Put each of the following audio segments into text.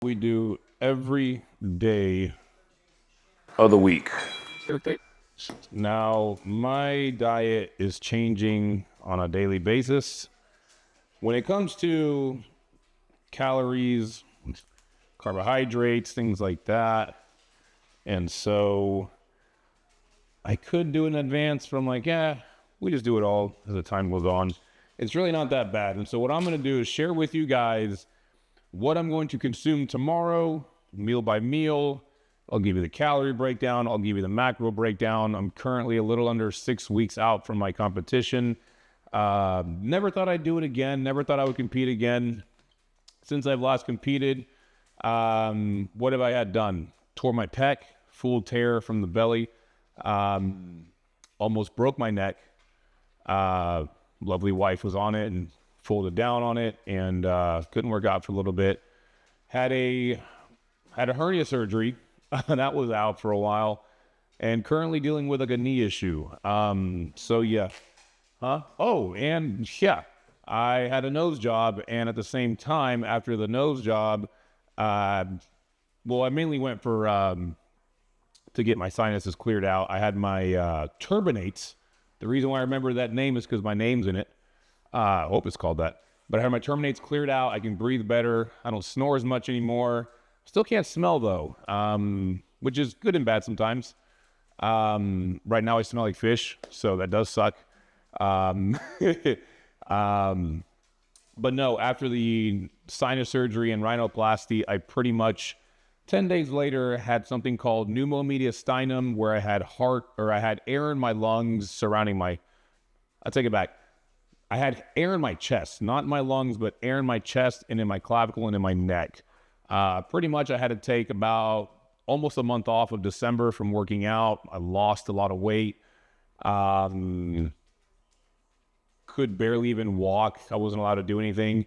We do every day of the week. Now, my diet is changing on a daily basis. When it comes to calories, carbohydrates, things like that. And so I could do an advance from we just do it all as the time goes on. It's really not that bad. And so what I'm going to do is share with you guys what I'm going to consume tomorrow, meal by meal. I'll give you the calorie breakdown. I'll give you the macro breakdown. I'm currently a little under 6 weeks out from my competition. Never thought I'd do it again. Never thought I would compete again. Since I've last competed, what have I had done? Tore my pec, full tear from the belly. Almost broke my neck. Lovely wife was on it and folded down on it, and couldn't work out for a little bit. Had a hernia surgery. That was out for a while, and currently dealing with a knee issue. So yeah. Oh, and yeah, I had a nose job, and at the same time, after the nose job, I mainly went for to get my sinuses cleared out. I had my turbinates. The reason why I remember that name is because my name's in it. I hope it's called that. But I had my terminates cleared out. I can breathe better. I don't snore as much anymore. Still can't smell though, which is good and bad sometimes. Right now I smell like fish, so that does suck. But no, after the sinus surgery and rhinoplasty, I pretty much 10 days later had something called pneumomediastinum, where I had air in my lungs surrounding I take it back. I had air in my chest, not in my lungs, but air in my chest and in my clavicle and in my neck. Pretty much I had to take about almost a month off of December from working out. I lost a lot of weight. Could barely even walk. I wasn't allowed to do anything.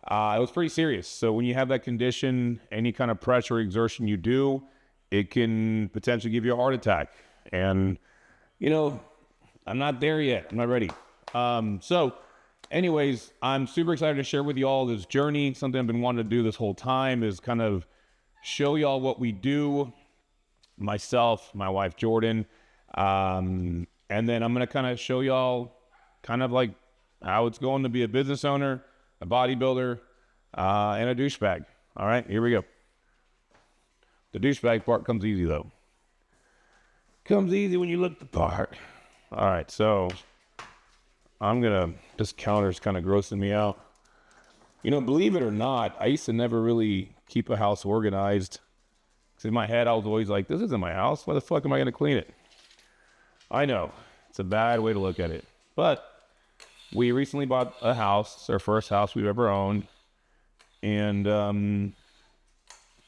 It was pretty serious. So when you have that condition, any kind of pressure or exertion you do, it can potentially give you a heart attack. And, I'm not there yet. I'm not ready. Anyways, I'm super excited to share with you all this journey. Something I've been wanting to do this whole time is kind of show y'all what we do, myself, my wife, Jordan. And then I'm going to kind of show y'all kind of like how it's going to be a business owner, a bodybuilder, and a douchebag. All right, here we go. The douchebag part comes easy though. Comes easy when you look the part. All right, so this counter's kind of grossing me out. Believe it or not, I used to never really keep a house organized. Because in my head, I was always like, this isn't my house. Why the fuck am I going to clean it? I know, it's a bad way to look at it. But we recently bought a house. It's our first house we've ever owned. And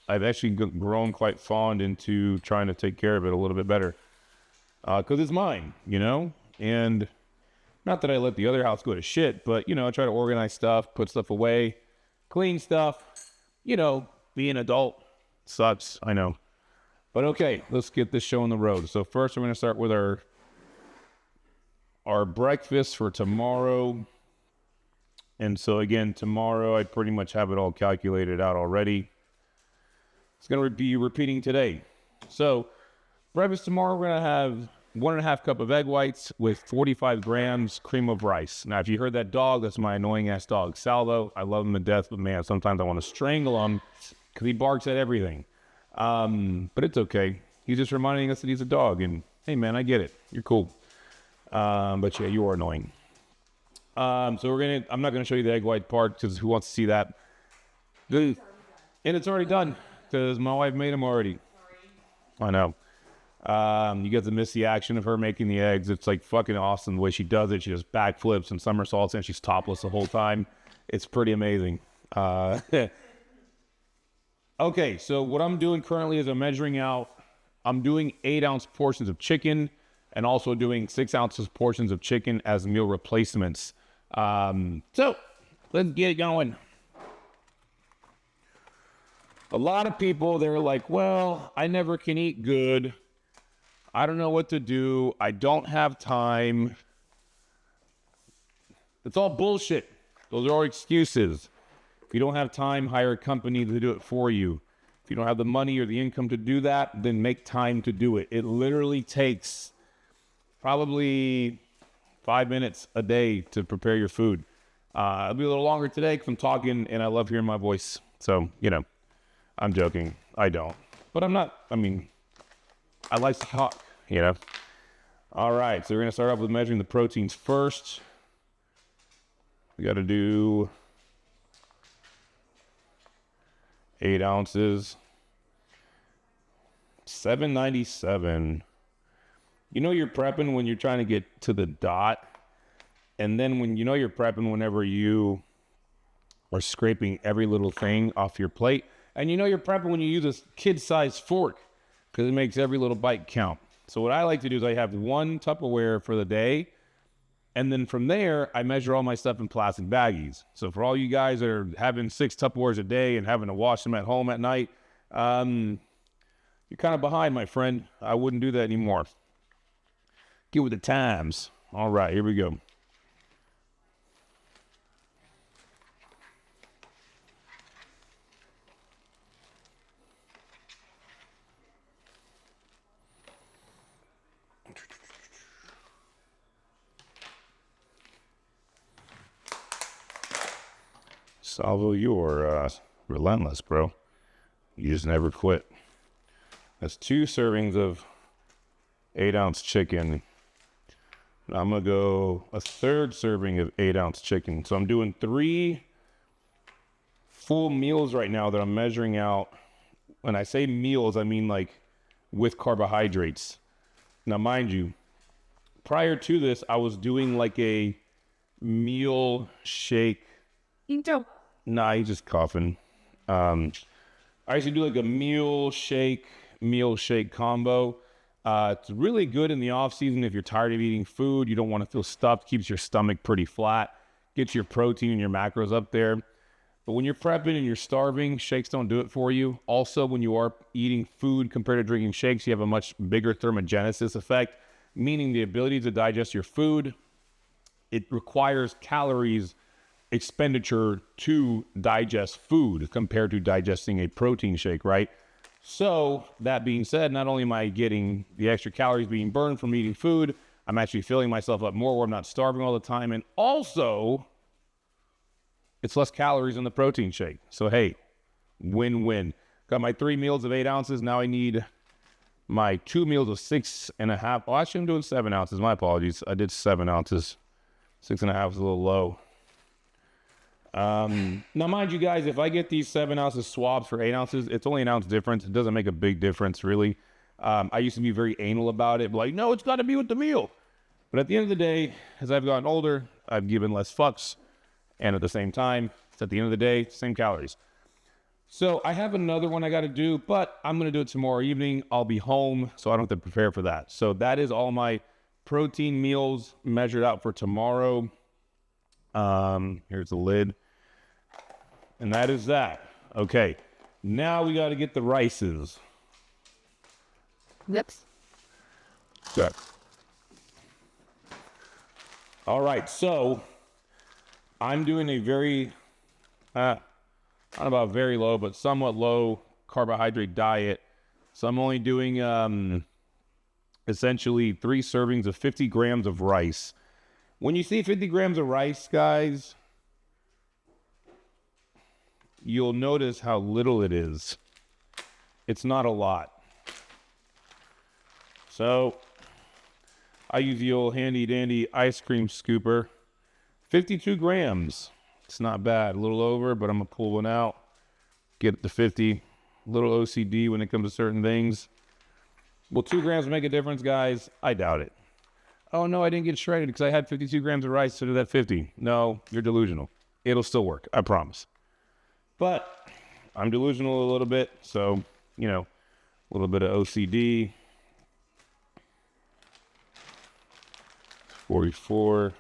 I've actually grown quite fond into trying to take care of it a little bit better. Because it's mine, And not that I let the other house go to shit, but, I try to organize stuff, put stuff away, clean stuff. Be an adult sucks, I know. But okay, let's get this show on the road. So first we're going to start with our breakfast for tomorrow. And so again, tomorrow I pretty much have it all calculated out already. It's going to be repeating today. So breakfast tomorrow, we're going to have 1.5 cup of egg whites with 45 grams cream of rice. Now, if you heard that dog, that's my annoying ass dog, Salvo. I love him to death, but man, sometimes I want to strangle him because he barks at everything. But it's okay. He's just reminding us that he's a dog. And hey, man, I get it. You're cool. But yeah, you are annoying. So I'm not going to show you the egg white part because who wants to see that? And it's already done because my wife made them already. I know. You get to miss the action of her making the eggs. It's like fucking awesome the way she does it. She just backflips and somersaults and she's topless the whole time. It's pretty amazing. Okay, so what I'm doing currently is I'm doing 8-ounce portions of chicken and also doing 6 ounces portions of chicken as meal replacements. So let's get it going. A lot of people, they're like, well, I never can eat good. I don't know what to do. I don't have time. It's all bullshit. Those are all excuses. If you don't have time, hire a company to do it for you. If you don't have the money or the income to do that, then make time to do it. It literally takes probably 5 minutes a day to prepare your food. It'll be a little longer today because I'm talking and I love hearing my voice. So, I'm joking. I don't. But I'm not, I like to talk, All right, so we're going to start off with measuring the proteins first. We got to do 8 ounces. 797. You're prepping when you're trying to get to the dot. And then when you're prepping whenever you are scraping every little thing off your plate. And you're prepping when you use a kid-sized fork because it makes every little bite count. So what I like to do is I have one Tupperware for the day. And then from there, I measure all my stuff in plastic baggies. So for all you guys that are having 6 Tupperwares a day and having to wash them at home at night, you're kind of behind, my friend. I wouldn't do that anymore. Get with the times. All right, here we go. Salvo, you're relentless, bro. You just never quit. That's 2 servings of 8-ounce chicken. I'm going to go a 3rd serving of 8-ounce chicken. So I'm doing 3 full meals right now that I'm measuring out. When I say meals, I mean like with carbohydrates. Now, mind you, prior to this, I was doing like a meal shake. Nah, he's just coughing. I used to do like a meal shake combo. It's really good in the off season if you're tired of eating food. You don't want to feel stuffed. Keeps your stomach pretty flat. Gets your protein and your macros up there. But when you're prepping and you're starving, shakes don't do it for you. Also, when you are eating food compared to drinking shakes, you have a much bigger thermogenesis effect, meaning the ability to digest your food. It requires calories expenditure to digest food compared to digesting a protein shake, right? So that being said, not only am I getting the extra calories being burned from eating food, I'm actually filling myself up more where I'm not starving all the time. And also, it's less calories in the protein shake. So, hey, win-win. Got my 3 meals of 8 ounces. Now I need my 2 meals of 6.5. Oh, actually, I'm doing 7 ounces. My apologies. I did 7 ounces. 6.5 is a little low. Now, mind you guys, if I get these 7 ounces swapped for 8 ounces, it's only an ounce difference. It doesn't make a big difference, really. I used to be very anal about it, like, no, it's got to be with the meal. But at the end of the day, as I've gotten older, I've given less fucks. And at the same time, it's at the end of the day, same calories. So I have another one I got to do, but I'm going to do it tomorrow evening. I'll be home, so I don't have to prepare for that. So that is all my protein meals measured out for tomorrow. Here's the lid. And that is that. Okay. Now we got to get the rices. Yep. Good. All right. So I'm doing a very, not about very low, but somewhat low carbohydrate diet. So I'm only doing essentially 3 servings of 50 grams of rice. When you see 50 grams of rice, guys, you'll notice how little it is. It's not a lot. So I use the old handy dandy ice cream scooper. 52 grams. It's not bad. A little over, but I'm going to pull one out. Get it to 50. A little OCD when it comes to certain things. Will 2 grams make a difference, guys? I doubt it. Oh, no, I didn't get shredded because I had 52 grams of rice, so did that 50. No, you're delusional. It'll still work. I promise. But I'm delusional a little bit, so, a little bit of OCD. 44.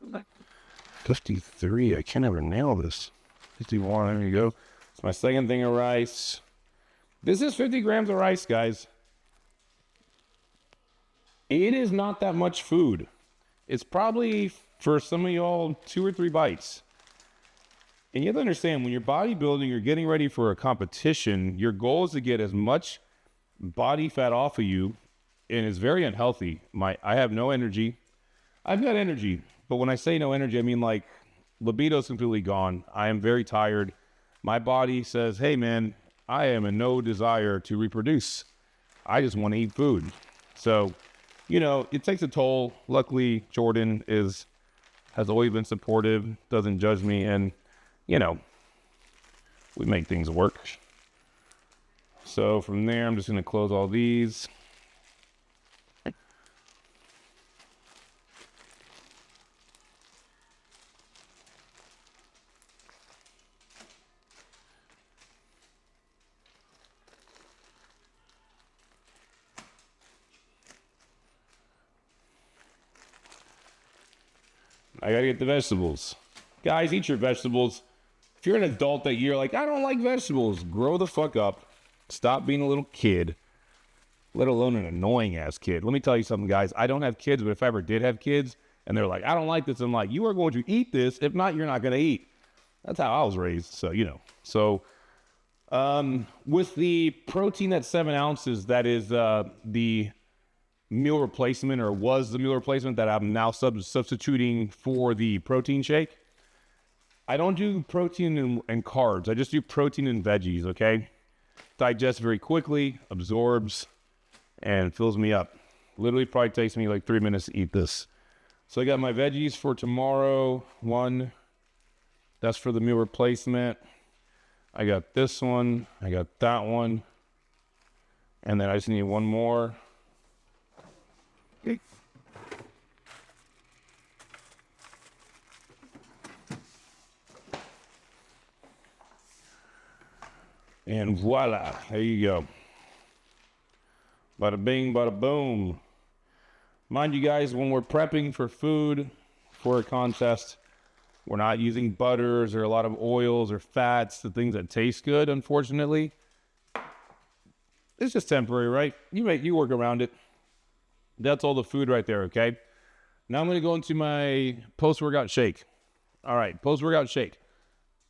Okay. 53. I can't ever nail this. 51. There you go. It's my second thing of rice. This is 50 grams of rice, guys. It is not that much food. It's probably, for some of y'all, 2 or 3 bites. And you have to understand, when you're bodybuilding, you're getting ready for a competition, your goal is to get as much body fat off of you, and it's very unhealthy. I have no energy. I've got energy, but when I say no energy, I mean like libido's completely gone. I am very tired. My body says, hey man, I am in no desire to reproduce. I just want to eat food. So, it takes a toll. Luckily, Jordan has always been supportive, doesn't judge me, and we make things work. So from there, I'm just going to close all these. I gotta get the vegetables. Guys, eat your vegetables. If you're an adult that you're like, I don't like vegetables, grow the fuck up. Stop being a little kid, let alone an annoying ass kid. Let me tell you something, guys. I don't have kids, but if I ever did have kids and they're like, I don't like this, I'm like, you are going to eat this. If not, you're not going to eat. That's how I was raised. So, So, with the protein at 7 ounces, that is the meal replacement, or was the meal replacement that I'm now substituting for the protein shake. I don't do protein and carbs. I just do protein and veggies, okay? Digests very quickly, absorbs, and fills me up. Literally probably takes me like 3 minutes to eat this. So I got my veggies for tomorrow. One, that's for the meal replacement. I got this one. I got that one. And then I just need one more. Okay. And voila, there you go. Bada bing, bada boom. Mind you guys, when we're prepping for food for a contest, we're not using butters or a lot of oils or fats, the things that taste good, unfortunately. It's just temporary, right? You work around it. That's all the food right there, okay? Now I'm going to go into my post-workout shake. All right, post-workout shake.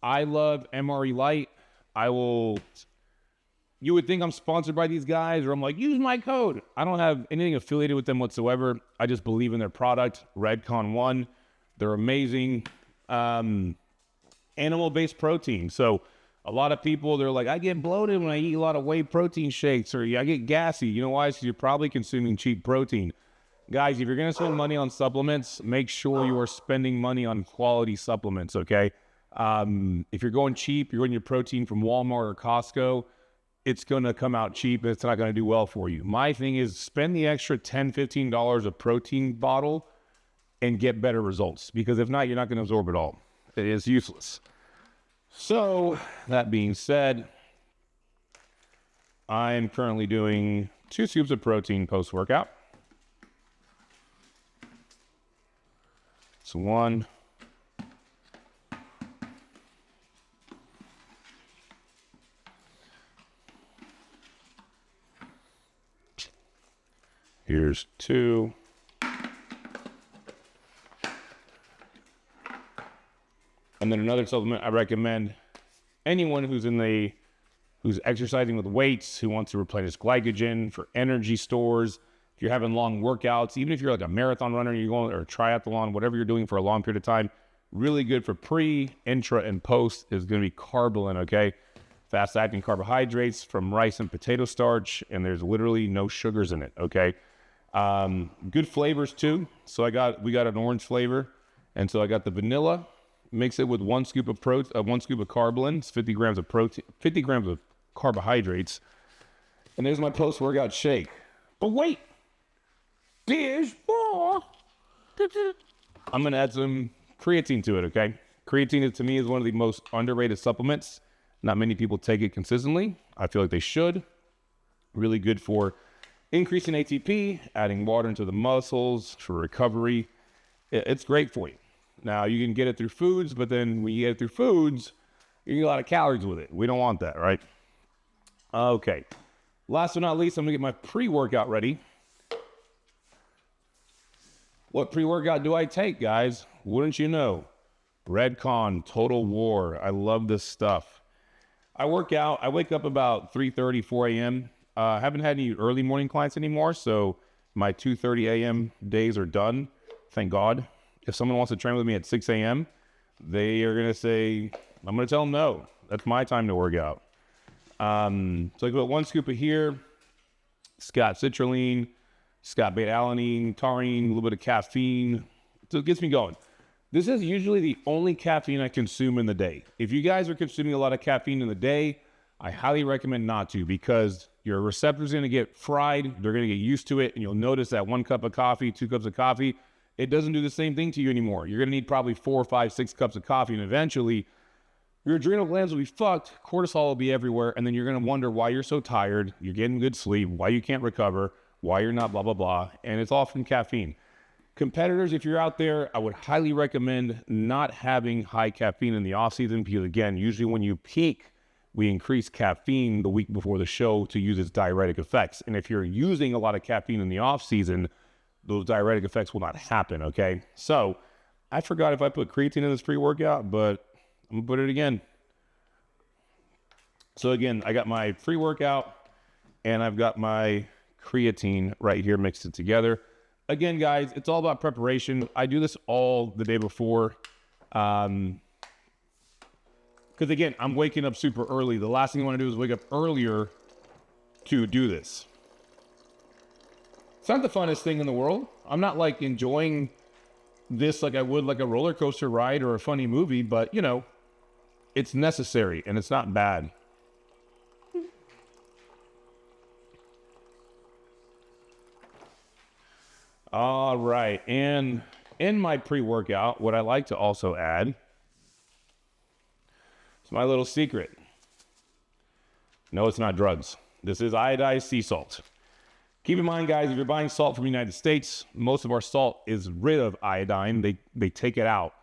I love MRE Light. You would think I'm sponsored by these guys, or I'm like, use my code. I don't have anything affiliated with them whatsoever. I just believe in their product, Redcon1. They're amazing. Animal-based protein. So a lot of people, they're like, I get bloated when I eat a lot of whey protein shakes, or I get gassy. You know why? Because you're probably consuming cheap protein. Guys, if you're going to spend money on supplements, make sure you are spending money on quality supplements, okay? If you're going cheap, you're getting your protein from Walmart or Costco, it's going to come out cheap and it's not going to do well for you. My thing is spend the extra $10, $15 a protein bottle and get better results, because if not, you're not going to absorb it all. It is useless. So that being said, I am currently doing 2 scoops of protein post-workout. So 1. Here's 2. And then another supplement I recommend anyone who's exercising with weights, who wants to replenish glycogen for energy stores. If you're having long workouts, even if you're like a marathon runner, you're going, or a triathlon, whatever you're doing for a long period of time, really good for pre, intra, and post is going to be Carbolin, okay? Fast-acting carbohydrates from rice and potato starch, and there's literally no sugars in it, okay? Good flavors too. So we got an orange flavor, and so I got the vanilla. Mix it with 1 scoop of Carbolin. It's 50 grams of protein, 50 grams of carbohydrates, and there's my post-workout shake. But wait, there's more. I'm gonna add some creatine to it, okay? Creatine, to me, is one of the most underrated supplements. Not many people take it consistently. I feel like they should. Really good for increasing ATP, adding water into the muscles for recovery. It's great for you. Now, you can get it through foods, but then when you get it through foods, you get a lot of calories with it. We don't want that, right? Okay. Last but not least, I'm going to get my pre-workout ready. What pre-workout do I take, guys? Wouldn't you know? Redcon, Total War. I love this stuff. I work out. I wake up about 3:30, 4 a.m. I haven't had any early morning clients anymore, so my 2:30 a.m. days are done. Thank God. If someone wants to train with me at 6 a.m., they are going to say, I'm going to tell them no. That's my time to work out. So I put 1 scoop of here, Scott citrulline, Scott beta-alanine, taurine, a little bit of caffeine. So it gets me going. This is usually the only caffeine I consume in the day. If you guys are consuming a lot of caffeine in the day, I highly recommend not to, because your receptors are going to get fried. They're going to get used to it. And you'll notice that 1 cup of coffee, 2 cups of coffee, it doesn't do the same thing to you anymore. You're going to need probably 4, 5, 6 cups of coffee. And eventually your adrenal glands will be fucked. Cortisol will be everywhere. And then you're going to wonder why you're so tired. You're getting good sleep, why you can't recover, why you're not blah, blah, blah. And it's all from caffeine. Competitors, if you're out there, I would highly recommend not having high caffeine in the off season, because again, usually when you peak, we increase caffeine the week before the show to use its diuretic effects. And if you're using a lot of caffeine in the off season, those diuretic effects will not happen, okay? So I forgot if I put creatine in this pre-workout, but I'm gonna put it again. So again, I got my pre-workout and I've got my creatine right here, mixed it together. Again, guys, it's all about preparation. I do this all the day before. Because again, I'm waking up super early. The last thing I want to do is wake up earlier to do this. It's not the funnest thing in the world. I'm not like enjoying this like I would like a roller coaster ride or a funny movie, but you know, it's necessary and it's not bad. All right, and in my pre-workout, what I like to also add is my little secret. No, it's not drugs. This is iodized sea salt. Keep in mind, guys, if you're buying salt from the United States, most of our salt is rid of iodine. They take it out.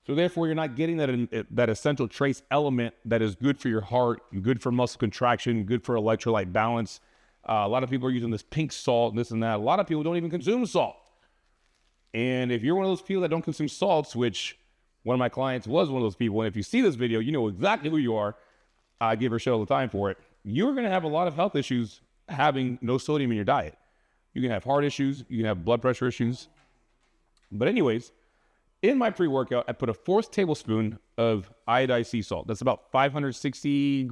So therefore, you're not getting that essential trace element that is good for your heart, good for muscle contraction, good for electrolyte balance. A lot of people are using this pink salt and this and that. A lot of people don't even consume salt. And if you're one of those people that don't consume salts, which one of my clients was one of those people, and if you see this video, you know exactly who you are. I give her shit all the time for it. You're going to have a lot of health issues having no sodium in your diet. You can have heart issues. You can have blood pressure issues. But anyways, in my pre-workout, I put a 1/4 tablespoon of iodized sea salt. That's about 560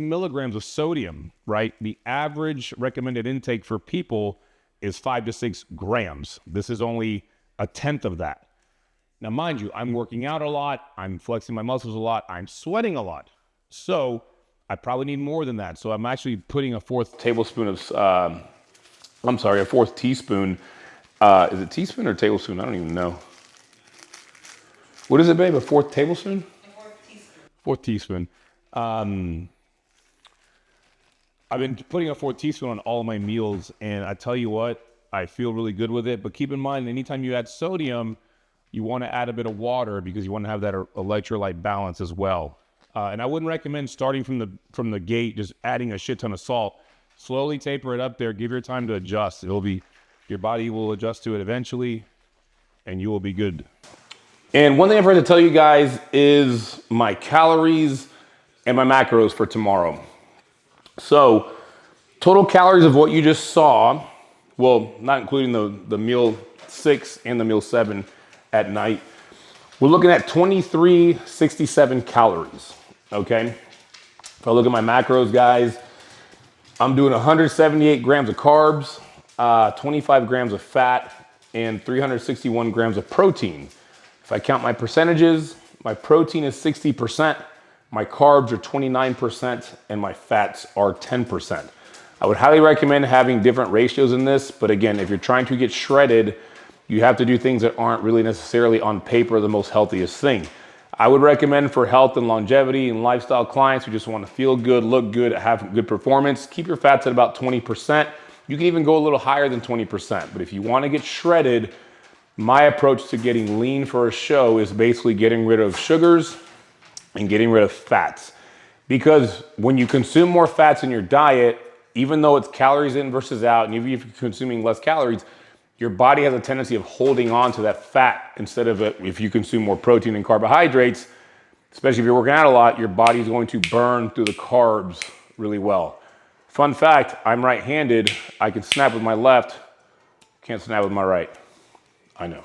milligrams of sodium, right? The average recommended intake for people is 5 to 6 grams. This is only a tenth of that. Now, mind you, I'm working out a lot. I'm flexing my muscles a lot. I'm sweating a lot. So I probably need more than that. So I'm actually putting a 1/4 tablespoon of, a 1/4 teaspoon. Is it teaspoon or tablespoon? I don't even know. What is it, babe? A 1/4 tablespoon? A 1/4 teaspoon. 1/4 teaspoon. I've been putting a 1/4 teaspoon on all of my meals, and I tell you what, I feel really good with it. But keep in mind, anytime you add sodium, you want to add a bit of water because you want to have that electrolyte balance as well. And I wouldn't recommend starting from the gate, just adding a shit ton of salt. Slowly taper it up there. Give your time to adjust. Your body will adjust to it eventually, and you will be good. And one thing I forgot to tell you guys is my calories and my macros for tomorrow. So total calories of what you just saw, well, not including the meal 6 and the meal 7 at night, we're looking at 2367 calories, okay? If I look at my macros, guys, I'm doing 178 grams of carbs, 25 grams of fat, and 361 grams of protein. If I count my percentages, my protein is 60%, my carbs are 29%, and my fats are 10%. I would highly recommend having different ratios in this, but again, if you're trying to get shredded, you have to do things that aren't really necessarily on paper the most healthiest thing. I would recommend for health and longevity and lifestyle clients who just want to feel good, look good, have good performance, keep your fats at about 20%. You can even go a little higher than 20%, but if you want to get shredded, my approach to getting lean for a show is basically getting rid of sugars and getting rid of fats. Because when you consume more fats in your diet, even though it's calories in versus out, and even if you're consuming less calories, your body has a tendency of holding on to that fat instead of if you consume more protein and carbohydrates, especially if you're working out a lot, your body's going to burn through the carbs really well. Fun fact, I'm right-handed. I can snap with my left, can't snap with my right. I know.